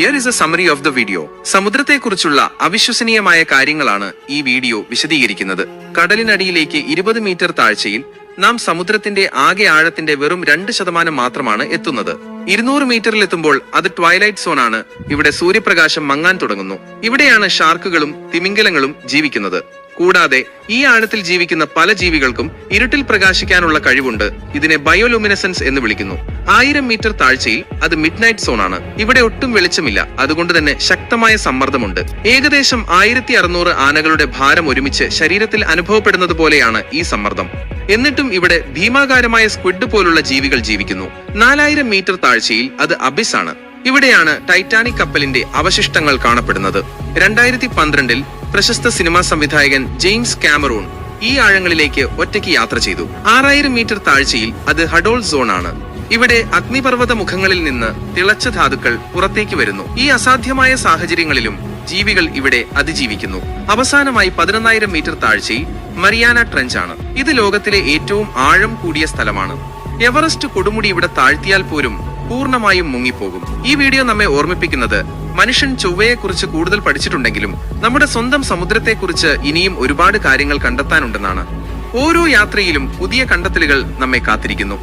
Here is a summary of the video. സമുദ്രത്തെക്കുറിച്ചുള്ള അവിശ്വസനീയമായ കാര്യങ്ങളാണ് ഈ വീഡിയോ വിശദീകരിക്കുന്നത്. കടലിനടിയിലേക്ക് 20 മീറ്റർ താഴ്ചയിൽ നാം സമുദ്രത്തിന്റെ ആകെ ആഴത്തിന്റെ വെറും 2% മാത്രമാണ് എത്തുന്നത്. 200 മീറ്ററിലെത്തുമ്പോൾ അത് ട്വൈലൈറ്റ് സോൺ ആണ്. ഇവിടെ സൂര്യപ്രകാശം മങ്ങാൻ തുടങ്ങുന്നു. ഇവിടെയാണ് ഷാർക്കുകളും തിമിംഗലങ്ങളും ജീവിക്കുന്നത്. കൂടാതെ ഈ ആഴത്തിൽ ജീവിക്കുന്ന പല ജീവികൾക്കും ഇരുട്ടിൽ പ്രകാശിക്കാനുള്ള കഴിവുണ്ട്. ഇതിനെ ബയോലുമിനസൻസ് എന്ന് വിളിക്കുന്നു. 1000 മീറ്റർ താഴ്ചയിൽ അത് മിഡ് നൈറ്റ് സോൺ ആണ്. ഇവിടെ ഒട്ടും വെളിച്ചമില്ല, അതുകൊണ്ട് തന്നെ ശക്തമായ സമ്മർദ്ദമുണ്ട്. ഏകദേശം 1600 ആനകളുടെ ഭാരം ഒരുമിച്ച് ശരീരത്തിൽ അനുഭവപ്പെടുന്നത് പോലെയാണ് ഈ സമ്മർദ്ദം. എന്നിട്ടും ഇവിടെ ഭീമാകാരമായ സ്ക്വിഡ് പോലുള്ള ജീവികൾ ജീവിക്കുന്നു. 4000 മീറ്റർ താഴ്ചയിൽ അത് അബിസ് ആണ്. ഇവിടെയാണ് ടൈറ്റാനിക് കപ്പലിന്റെ അവശിഷ്ടങ്ങൾ കാണപ്പെടുന്നത്. 2012-ൽ പ്രശസ്ത സിനിമാ സംവിധായകൻ ജെയിംസ് കാമറൂൺ ഈ ആഴങ്ങളിലേക്ക് ഒറ്റയ്ക്ക് യാത്ര ചെയ്തു. 6000 മീറ്റർ താഴ്ചയിൽ അത് ഹഡോൾ സോൺ ആണ്. ഇവിടെ അഗ്നിപർവ്വത മുഖങ്ങളിൽ നിന്ന് തിളച്ച ധാതുക്കൾ പുറത്തേക്ക് വരുന്നു. ഈ അസാധ്യമായ സാഹചര്യങ്ങളിലും ജീവികൾ ഇവിടെ അതിജീവിക്കുന്നു. അവസാനമായി 11000 മീറ്റർ താഴ്ചയിൽ മരിയാന ട്രെഞ്ച് ആണ്. ഇത് ലോകത്തിലെ ഏറ്റവും ആഴം കൂടിയ സ്ഥലമാണ്. എവറസ്റ്റ് കൊടുമുടി ഇവിടെ താഴ്ത്തിയാൽ പോലും പൂർണ്ണമായും മുങ്ങിപ്പോകും. ഈ വീഡിയോ നമ്മെ ഓർമ്മിപ്പിക്കുന്നത് മനുഷ്യൻ ചൊവ്വയെക്കുറിച്ച് കൂടുതൽ പഠിച്ചിട്ടുണ്ടെങ്കിലും നമ്മുടെ സ്വന്തം സമുദ്രത്തെക്കുറിച്ച് ഇനിയും ഒരുപാട് കാര്യങ്ങൾ കണ്ടെത്താനുണ്ടെന്നാണ്. ഓരോ യാത്രയിലും പുതിയ കണ്ടെത്തലുകൾ നമ്മെ കാത്തിരിക്കുന്നു.